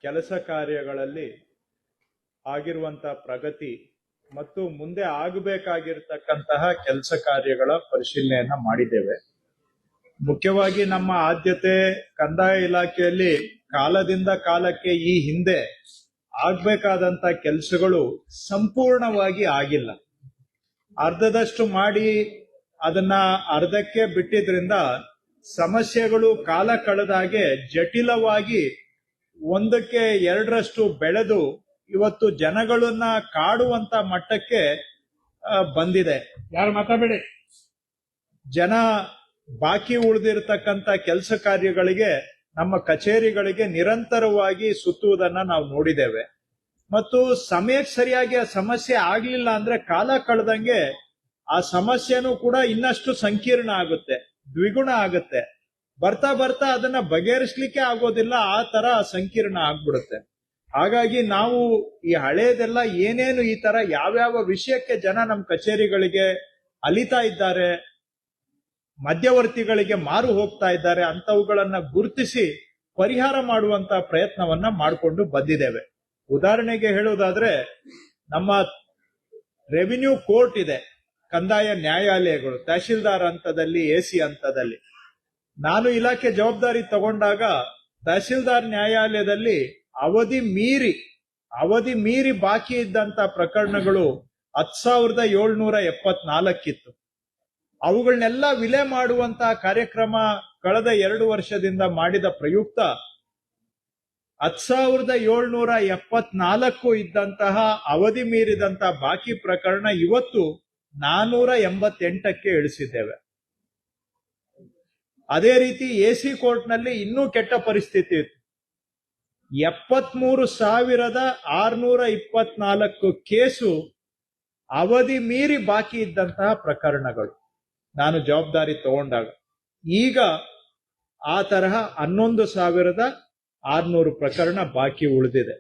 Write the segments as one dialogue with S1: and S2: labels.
S1: ಕೆಲಸ ಕಾರ್ಯಗಳಲ್ಲಿ ಆಗಿರುವಂತ ಪ್ರಗತಿ ಮತ್ತು ಮುಂದೆ ಆಗಬೇಕಾಗಿರ್ತಕ್ಕಂತಹ ಕೆಲಸ ಕಾರ್ಯಗಳ ಪರಿಶೀಲನೆಯನ್ನ ಮಾಡಿದ್ದೇವೆ. ಮುಖ್ಯವಾಗಿ ನಮ್ಮ ಆದ್ಯತೆ ಕಂದಾಯ ಇಲಾಖೆಯಲ್ಲಿ ಕಾಲದಿಂದ ಕಾಲಕ್ಕೆ ಈ ಹಿಂದೆ ಆಗ್ಬೇಕಾದಂತ ಕೆಲಸಗಳು ಸಂಪೂರ್ಣವಾಗಿ ಆಗಿಲ್ಲ. ಅರ್ಧದಷ್ಟು ಮಾಡಿ ಅದನ್ನ ಅರ್ಧಕ್ಕೆ ಬಿಟ್ಟಿದ್ರಿಂದ ಸಮಸ್ಯೆಗಳು ಕಾಲ ಕಳೆದಾಗೆ ಜಟಿಲವಾಗಿ ಒಂದಕ್ಕೆ ಎರಡರಷ್ಟು ಬೆಳೆದು ಇವತ್ತು ಜನಗಳನ್ನ ಕಾಡುವಂತ ಮಟ್ಟಕ್ಕೆ ಬಂದಿದೆ.
S2: ಯಾರು ಮಾತಾಡಬೇಡಿ.
S1: ಜನ ಬಾಕಿ ಉಳಿದಿರತಕ್ಕಂತ ಕೆಲಸ ಕಾರ್ಯಗಳಿಗೆ ನಮ್ಮ ಕಚೇರಿಗಳಿಗೆ ನಿರಂತರವಾಗಿ ಸುತ್ತುವುದನ್ನ ನಾವು ನೋಡಿದ್ದೇವೆ. ಮತ್ತು ಸಮಯಕ್ಕೆ ಸರಿಯಾಗಿ ಆ ಸಮಸ್ಯೆ ಆಗ್ಲಿಲ್ಲ ಅಂದ್ರೆ ಕಾಲ ಕಳೆದಂಗೆ ಆ ಸಮಸ್ಯೆನೂ ಕೂಡ ಇನ್ನಷ್ಟು ಸಂಕೀರ್ಣ ಆಗುತ್ತೆ, ದ್ವಿಗುಣ ಆಗುತ್ತೆ. ಬರ್ತಾ ಬರ್ತಾ ಅದನ್ನ ಬಗೆಹರಿಸಲಿಕ್ಕೆ ಆಗೋದಿಲ್ಲ, ಆ ತರ ಸಂಕೀರ್ಣ ಆಗ್ಬಿಡುತ್ತೆ. ಹಾಗಾಗಿ ನಾವು ಈ ಹಳೇದೆಲ್ಲ ಏನೇನು ಈ ತರ ಯಾವ್ಯಾವ ವಿಷಯಕ್ಕೆ ಜನ ನಮ್ಮ ಕಚೇರಿಗಳಿಗೆ ಅಲಿತಾ ಇದ್ದಾರೆ, ಮಧ್ಯವರ್ತಿಗಳಿಗೆ ಮಾರು ಹೋಗ್ತಾ ಇದ್ದಾರೆ ಅಂತವುಗಳನ್ನ ಗುರುತಿಸಿ ಪರಿಹಾರ ಮಾಡುವಂತ ಪ್ರಯತ್ನವನ್ನ ಮಾಡಿಕೊಂಡು ಬಂದಿದ್ದೇವೆ. ಉದಾಹರಣೆಗೆ ಹೇಳುವುದಾದ್ರೆ, ನಮ್ಮ ರೆವಿನ್ಯೂ ಕೋರ್ಟ್ ಇದೆ, ಕಂದಾಯ ನ್ಯಾಯಾಲಯಗಳು ತಹಶೀಲ್ದಾರ್ ಹಂತದಲ್ಲಿ, ಎಸಿ ಹಂತದಲ್ಲಿ. ನಾನು ಇಲಾಖೆ ಜವಾಬ್ದಾರಿ ತಗೊಂಡಾಗ ತಹಶೀಲ್ದಾರ್ ನ್ಯಾಯಾಲಯದಲ್ಲಿ ಅವಧಿ ಮೀರಿ ಬಾಕಿ ಇದ್ದಂತ ಪ್ರಕರಣಗಳು 10,774 ಇತ್ತು. ಅವುಗಳನ್ನೆಲ್ಲ ವಿಲೆ ಮಾಡುವಂತಹ ಕಾರ್ಯಕ್ರಮ ಕಳೆದ 2 ವರ್ಷದಿಂದ ಮಾಡಿದ ಪ್ರಯುಕ್ತ 10,774 ಇದ್ದಂತಹ ಅವಧಿ ಮೀರಿದಂತಹ ಬಾಕಿ ಪ್ರಕರಣ ಇವತ್ತು 488ಕ್ಕೆ ಇಳಿಸಿದ್ದೇವೆ. ಅದೇ ರೀತಿ ಎಸಿ ಕೋರ್ಟ್ನಲ್ಲಿ ಇನ್ನೂ ಕೆಟ್ಟ ಪರಿಸ್ಥಿತಿ ಇತ್ತು. 73,624 ಕೇಸು ಅವಧಿ ಮೀರಿ ಬಾಕಿ ಇದ್ದಂತಹ ಪ್ರಕರಣಗಳು ನಾನು ಜವಾಬ್ದಾರಿ ತಗೊಂಡಾಗ. ಈಗ ಆ ತರಹ 11,600 ಪ್ರಕರಣ ಬಾಕಿ ಉಳಿದಿದೆ.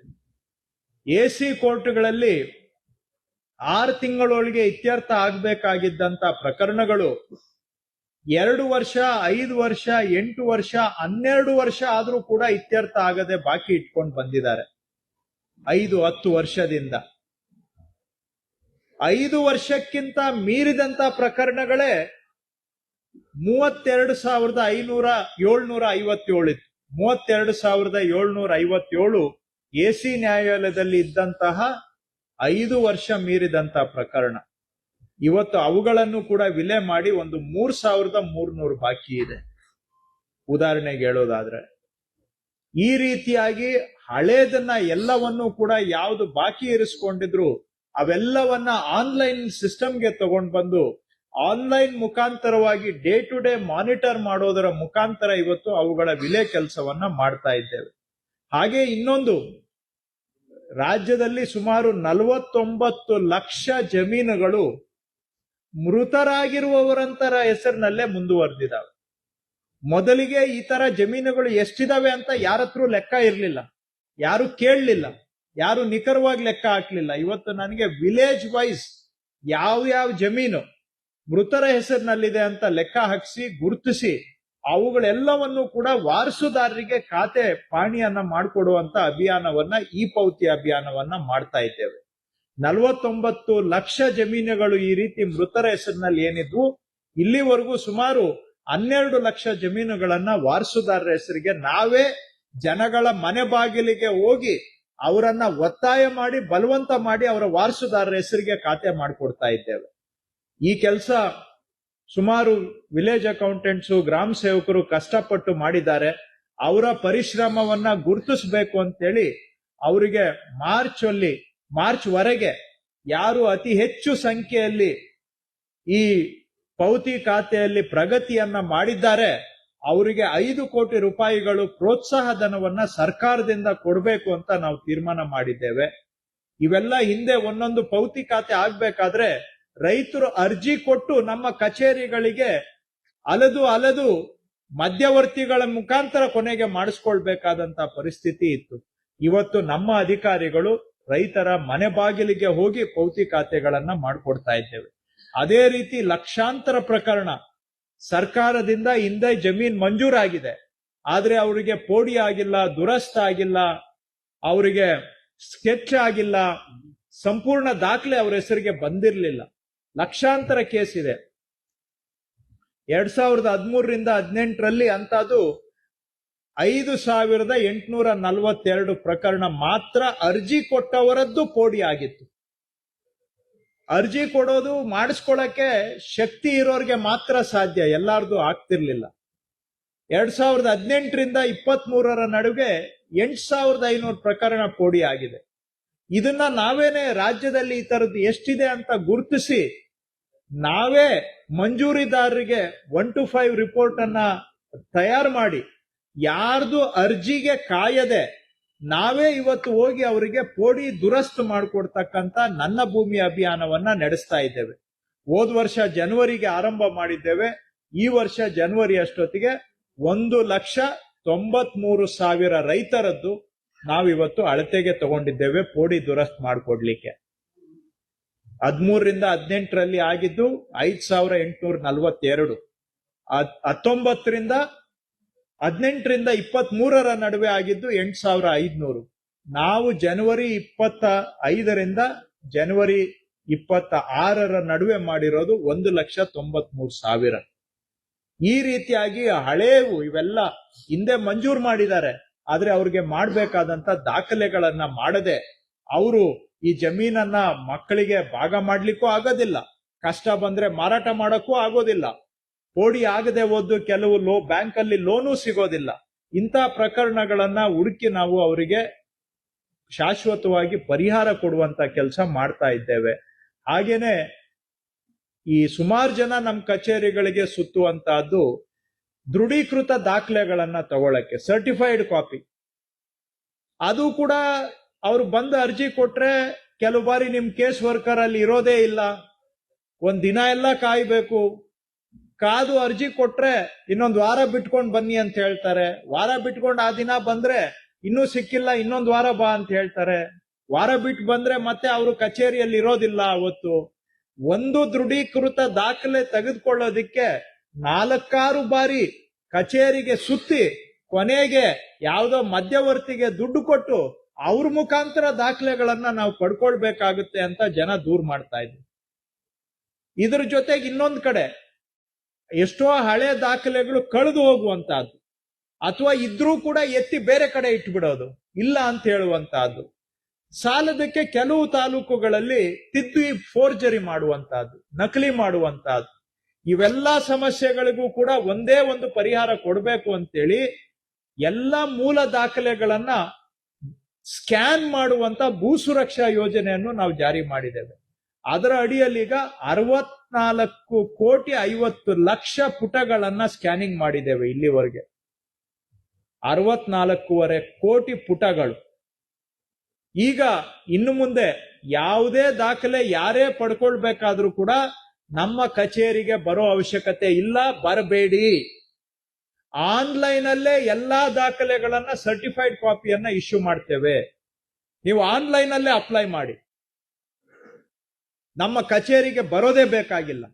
S1: ಎಸಿ ಕೋರ್ಟ್ಗಳಲ್ಲಿ 6 ತಿಂಗಳೊಳಗೆ ಇತ್ಯರ್ಥ ಆಗಬೇಕಾಗಿದ್ದಂತ ಪ್ರಕರಣಗಳು 2 ವರ್ಷ, 5 ವರ್ಷ, 8 ವರ್ಷ, 12 ವರ್ಷ ಆದ್ರೂ ಕೂಡ ಇತ್ಯರ್ಥ ಆಗದೆ ಬಾಕಿ ಇಟ್ಕೊಂಡು ಬಂದಿದ್ದಾರೆ. 5-10 ವರ್ಷದಿಂದ 5 ವರ್ಷಕ್ಕಿಂತ ಮೀರಿದಂತ ಪ್ರಕರಣಗಳೇ 32,757 ಇತ್ತು. 32,757 ಎಸಿ ನ್ಯಾಯಾಲಯದಲ್ಲಿ ಇದ್ದಂತಹ 5 ವರ್ಷ ಮೀರಿದಂತ ಪ್ರಕರಣ. ಇವತ್ತು ಅವುಗಳನ್ನು ಕೂಡ ವಿಲೆ ಮಾಡಿ ಒಂದು 3,300 ಬಾಕಿ ಇದೆ. ಉದಾಹರಣೆಗೆ ಹೇಳೋದಾದ್ರೆ, ಈ ರೀತಿಯಾಗಿ ಹಳೇದನ್ನ ಎಲ್ಲವನ್ನೂ ಕೂಡ ಯಾವುದು ಬಾಕಿ ಇರಿಸ್ಕೊಂಡಿದ್ರು ಅವೆಲ್ಲವನ್ನ ಆನ್ಲೈನ್ ಸಿಸ್ಟಮ್ಗೆ ತಗೊಂಡು ಬಂದು ಆನ್ಲೈನ್ ಮುಖಾಂತರವಾಗಿ ಡೇ ಟು ಡೇ ಮಾನಿಟರ್ ಮಾಡೋದರ ಮುಖಾಂತರ ಇವತ್ತು ಅವುಗಳ ವಿಲೆ ಕೆಲಸವನ್ನ ಮಾಡ್ತಾ ಇದ್ದೇವೆ. ಹಾಗೆ ಇನ್ನೊಂದು, ರಾಜ್ಯದಲ್ಲಿ ಸುಮಾರು 49 ಲಕ್ಷ ಜಮೀನುಗಳು ಮೃತರಾಗಿರುವವರಂತರ ಹೆಸರಿನಲ್ಲೇ ಮುಂದುವರೆದಿದ್ದಾವೆ. ಮೊದಲಿಗೆ ಈ ತರ ಜಮೀನುಗಳು ಎಷ್ಟಿದಾವೆ ಅಂತ ಯಾರತ್ರೂ ಲೆಕ್ಕ ಇರಲಿಲ್ಲ, ಯಾರು ಕೇಳಲಿಲ್ಲ, ಯಾರು ನಿಖರವಾಗಿ ಲೆಕ್ಕ ಹಾಕ್ಲಿಲ್ಲ. ಇವತ್ತು ನನಗೆ ವಿಲೇಜ್ ವೈಸ್ ಯಾವ ಜಮೀನು ಮೃತರ ಹೆಸರಿನಲ್ಲಿದೆ ಅಂತ ಲೆಕ್ಕ ಹಾಕಿಸಿ ಗುರುತಿಸಿ ಅವುಗಳೆಲ್ಲವನ್ನು ಕೂಡ ವಾರಸುದಾರರಿಗೆ ಖಾತೆ ಪಾಣಿಯನ್ನ ಮಾಡಿಕೊಡುವಂತ ಅಭಿಯಾನವನ್ನ, ಈ ಪೌತಿ ಅಭಿಯಾನವನ್ನ ಮಾಡ್ತಾ ಇದ್ದೇವೆ. 49 ಲಕ್ಷ ಜಮೀನುಗಳು ಈ ರೀತಿ ಮೃತರ ಹೆಸರಿನಲ್ಲಿ ಏನಿದ್ವು, ಇಲ್ಲಿವರೆಗೂ ಸುಮಾರು 12 ಲಕ್ಷ ಜಮೀನುಗಳನ್ನ ವಾರಸುದಾರರ ಹೆಸರಿಗೆ ನಾವೇ ಜನಗಳ ಮನೆ ಬಾಗಿಲಿಗೆ ಹೋಗಿ ಅವರನ್ನ ಒತ್ತಾಯ ಮಾಡಿ, ಬಲವಂತ ಮಾಡಿ ಅವರ ವಾರಸುದಾರರ ಹೆಸರಿಗೆ ಖಾತೆ ಮಾಡಿಕೊಡ್ತಾ ಇದ್ದೇವೆ. ಈ ಕೆಲಸ ಸುಮಾರು ವಿಲೇಜ್ ಅಕೌಂಟೆಂಟ್ಸು, ಗ್ರಾಮ ಸೇವಕರು ಕಷ್ಟಪಟ್ಟು ಮಾಡಿದ್ದಾರೆ. ಅವರ ಪರಿಶ್ರಮವನ್ನ ಗುರುತಿಸಬೇಕು ಅಂತೇಳಿ ಅವರಿಗೆ ಮಾರ್ಚ್ ವರೆಗೆ ಯಾರು ಅತಿ ಹೆಚ್ಚು ಸಂಖ್ಯೆಯಲ್ಲಿ ಈ ಪೌತಿ ಖಾತೆಯಲ್ಲಿ ಪ್ರಗತಿಯನ್ನ ಮಾಡಿದ್ದಾರೆ ಅವರಿಗೆ 5 ಕೋಟಿ ರೂಪಾಯಿಗಳು ಪ್ರೋತ್ಸಾಹ ಧನವನ್ನ ಸರ್ಕಾರದಿಂದ ಕೊಡಬೇಕು ಅಂತ ನಾವು ತೀರ್ಮಾನ ಮಾಡಿದ್ದೇವೆ. ಇವೆಲ್ಲ ಹಿಂದೆ ಒಂದೊಂದು ಪೌತಿ ಖಾತೆ ಆಗ್ಬೇಕಾದ್ರೆ ರೈತರು ಅರ್ಜಿ ಕೊಟ್ಟು ನಮ್ಮ ಕಚೇರಿಗಳಿಗೆ ಅಲೆದು ಮಧ್ಯವರ್ತಿಗಳ ಮುಖಾಂತರ ಕೊನೆಗೆ ಮಾಡಿಸ್ಕೊಳ್ಬೇಕಾದಂತ ಪರಿಸ್ಥಿತಿ ಇತ್ತು. ಇವತ್ತು ನಮ್ಮ ಅಧಿಕಾರಿಗಳು ರೈತರ ಮನೆ ಬಾಗಿಲಿಗೆ ಹೋಗಿ ಪೌತಿ ಖಾತೆಗಳನ್ನ ಮಾಡಿಕೊಡ್ತಾ ಇದ್ದೇವೆ. ಅದೇ ರೀತಿ ಲಕ್ಷಾಂತರ ಪ್ರಕರಣ ಸರ್ಕಾರದಿಂದ ಹಿಂದೆ ಜಮೀನ್ ಮಂಜೂರಾಗಿದೆ, ಆದ್ರೆ ಅವರಿಗೆ ಪೋಡಿ ಆಗಿಲ್ಲ, ದುರಸ್ತ ಆಗಿಲ್ಲ, ಅವರಿಗೆ ಸ್ಕೆಚ್ ಆಗಿಲ್ಲ, ಸಂಪೂರ್ಣ ದಾಖಲೆ ಅವರ ಹೆಸರಿಗೆ ಬಂದಿರಲಿಲ್ಲ. ಲಕ್ಷಾಂತರ ಕೇಸ್ ಇದೆ. 2013ರಿಂದ 18ರಲ್ಲಿ ಅಂತದ್ದು 5842 ಪ್ರಕರಣ ಮಾತ್ರ ಅರ್ಜಿ ಕೊಟ್ಟವರದ್ದು ಪೋಡಿ ಆಗಿತ್ತು. ಅರ್ಜಿ ಕೊಡೋದು ಮಾಡಿಸ್ಕೊಳ್ಳಕ್ಕೆ ಶಕ್ತಿ ಇರೋರಿಗೆ ಮಾತ್ರ ಸಾಧ್ಯ, ಎಲ್ಲಾರ್ದು ಆಗ್ತಿರ್ಲಿಲ್ಲ. 2018ರಿಂದ 23ರ ನಡುವೆ 8500 ಪ್ರಕರಣ ಪೋಡಿ ಆಗಿದೆ. ಇದನ್ನ ನಾವೇನೆ ರಾಜ್ಯದಲ್ಲಿ ಈ ತರದ್ದು ಎಷ್ಟಿದೆ ಅಂತ ಗುರುತಿಸಿ ನಾವೇ ಮಂಜೂರಿದಾರರಿಗೆ 1 to 5 ರಿಪೋರ್ಟ್ ಅನ್ನ ತಯಾರು ಮಾಡಿ ಯಾರ್ದು ಅರ್ಜಿಗೆ ಕಾಯದೆ ನಾವೇ ಇವತ್ತು ಹೋಗಿ ಅವರಿಗೆ ಪೋಡಿ ದುರಸ್ತು ಮಾಡಿಕೊಡ್ತಕ್ಕಂತ ನನ್ನ ಭೂಮಿ ಅಭಿಯಾನವನ್ನ ನಡೆಸ್ತಾ ಇದ್ದೇವೆ. ಹೋದ ವರ್ಷ ಜನವರಿಗೆ ಆರಂಭ ಮಾಡಿದ್ದೇವೆ. ಈ ವರ್ಷ ಜನವರಿ ಅಷ್ಟೊತ್ತಿಗೆ 1,93,000 ರೈತರದ್ದು ನಾವಿವತ್ತು ಅಳತೆಗೆ ತಗೊಂಡಿದ್ದೇವೆ ಪೋಡಿ ದುರಸ್ತು ಮಾಡಿಕೊಡ್ಲಿಕ್ಕೆ. 13ರಿಂದ 18ರಲ್ಲಿ ಆಗಿದ್ದು 5,842, 19ರಿಂದ 18ರಿಂದ 23ರ ನಡುವೆ ಆಗಿದ್ದು 8,500. ನಾವು ಜನವರಿ 25ರಿಂದ ಜನವರಿ 26ರ ನಡುವೆ ಮಾಡಿರೋದು 1,93,000. ಈ ರೀತಿಯಾಗಿ ಹಳೇವು ಇವೆಲ್ಲ ಹಿಂದೆ ಮಂಜೂರು ಮಾಡಿದ್ದಾರೆ, ಆದ್ರೆ ಅವ್ರಿಗೆ ಮಾಡಬೇಕಾದಂತ ದಾಖಲೆಗಳನ್ನ ಮಾಡದೆ ಅವರು ಈ ಜಮೀನನ್ನ ಮಕ್ಕಳಿಗೆ ಭಾಗ ಮಾಡ್ಲಿಕ್ಕೂ ಆಗೋದಿಲ್ಲ, ಕಷ್ಟ ಬಂದ್ರೆ ಮಾರಾಟ ಮಾಡಕ್ಕೂ ಆಗೋದಿಲ್ಲ, ಪೋಡಿ ಆಗದೆ ಹೋದ್ದು ಕೆಲವು ಬ್ಯಾಂಕ್ ಅಲ್ಲಿ ಲೋನು ಸಿಗೋದಿಲ್ಲ. ಇಂಥ ಪ್ರಕರಣಗಳನ್ನ ಹುಡುಕಿ ನಾವು ಅವರಿಗೆ ಶಾಶ್ವತವಾಗಿ ಪರಿಹಾರ ಕೊಡುವಂತ ಕೆಲಸ ಮಾಡ್ತಾ ಇದ್ದೇವೆ. ಹಾಗೇನೆ ಈ ಸುಮಾರು ಜನ ನಮ್ಮ ಕಚೇರಿಗಳಿಗೆ ಸುತ್ತುವಂತಹದ್ದು ದೃಢೀಕೃತ ದಾಖಲೆಗಳನ್ನ ತಗೊಳಕ್ಕೆ, ಸರ್ಟಿಫೈಡ್ ಕಾಪಿ. ಅದು ಕೂಡ ಅವ್ರು ಬಂದು ಅರ್ಜಿ ಕೊಟ್ರೆ ಕೆಲವು ಬಾರಿ ನಿಮ್ ಕೇಸ್ ವರ್ಕರ್ ಅಲ್ಲಿ ಇರೋದೇ ಇಲ್ಲ, ಒಂದ್ ದಿನ ಎಲ್ಲ ಕಾಯ್ಬೇಕು. ಕಾದು ಅರ್ಜಿ ಕೊಟ್ರೆ ಇನ್ನೊಂದು ವಾರ ಬಿಟ್ಕೊಂಡು ಬನ್ನಿ ಅಂತ ಹೇಳ್ತಾರೆ. ವಾರ ಬಿಟ್ಕೊಂಡು ಆ ದಿನ ಬಂದ್ರೆ ಇನ್ನೂ ಸಿಕ್ಕಿಲ್ಲ, ಇನ್ನೊಂದು ವಾರ ಬಾ ಅಂತ ಹೇಳ್ತಾರೆ. ವಾರ ಬಿಟ್ಟು ಬಂದ್ರೆ ಮತ್ತೆ ಅವರು ಕಚೇರಿಯಲ್ಲಿ ಇರೋದಿಲ್ಲ. ಅವತ್ತು ಒಂದು ದೃಢೀಕೃತ ದಾಖಲೆ ತೆಗೆದುಕೊಳ್ಳೋದಿಕ್ಕೆ 4-6 ಬಾರಿ ಕಚೇರಿಗೆ ಸುತ್ತಿ ಕೊನೆಗೆ ಯಾವುದೋ ಮಧ್ಯವರ್ತಿಗೆ ದುಡ್ಡು ಕೊಟ್ಟು ಅವ್ರ ಮುಖಾಂತರ ದಾಖಲೆಗಳನ್ನ ನಾವು ಪಡ್ಕೊಳ್ಬೇಕಾಗುತ್ತೆ ಅಂತ ಜನ ದೂರ ಮಾಡ್ತಾ ಇದ್ರು. ಇದ್ರ ಜೊತೆಗೆ ಇನ್ನೊಂದು ಕಡೆ ಎಷ್ಟೋ ಹಳೆ ದಾಖಲೆಗಳು ಕಳೆದು ಹೋಗುವಂತಹದ್ದು, ಅಥವಾ ಇದ್ರೂ ಕೂಡ ಎತ್ತಿ ಬೇರೆ ಕಡೆ ಇಟ್ಬಿಡೋದು, ಇಲ್ಲ ಅಂತ ಹೇಳುವಂತಹದ್ದು. ಸಾಲದಕ್ಕೆ ಕೆಲವು ತಾಲೂಕುಗಳಲ್ಲಿ ತಿದ್ದಿ ಫೋರ್ಜರಿ ಮಾಡುವಂತಹದ್ದು, ನಕಲಿ ಮಾಡುವಂತಹದ್ದು. ಇವೆಲ್ಲ ಸಮಸ್ಯೆಗಳಿಗೂ ಕೂಡ ಒಂದೇ ಒಂದು ಪರಿಹಾರ ಕೊಡಬೇಕು ಅಂತೇಳಿ ಎಲ್ಲ ಮೂಲ ದಾಖಲೆಗಳನ್ನ ಸ್ಕ್ಯಾನ್ ಮಾಡುವಂತ ಭೂ ಸುರಕ್ಷಾ ಯೋಜನೆಯನ್ನು ನಾವು ಜಾರಿ ಮಾಡಿದ್ದೇವೆ. ಅದರ ಅಡಿಯಲ್ಲಿ ಈಗ 64,50,00,000 ಪುಟಗಳನ್ನ ಸ್ಕ್ಯಾನಿಂಗ್ ಮಾಡಿದ್ದೇವೆ ಇಲ್ಲಿವರೆಗೆ. 64.5 ಕೋಟಿ ಪುಟಗಳು. ಈಗ ಇನ್ನು ಮುಂದೆ ಯಾವುದೇ ದಾಖಲೆ ಯಾರೇ ಪಡ್ಕೊಳ್ಬೇಕಾದ್ರೂ ಕೂಡ ನಮ್ಮ ಕಚೇರಿಗೆ ಬರೋ ಅವಶ್ಯಕತೆ ಇಲ್ಲ, ಬರಬೇಡಿ. ಆನ್ಲೈನ್ ಅಲ್ಲೇ ಎಲ್ಲಾ ದಾಖಲೆಗಳನ್ನ ಸರ್ಟಿಫೈಡ್ ಕಾಪಿಯನ್ನ ಇಶ್ಯೂ ಮಾಡ್ತೇವೆ. ನೀವು ಆನ್ಲೈನ್ ಅಲ್ಲೇ ಅಪ್ಲೈ ಮಾಡಿ, ನಮ್ಮ ಕಚೇರಿಗೆ ಬರೋದೇ ಬೇಕಾಗಿಲ್ಲ.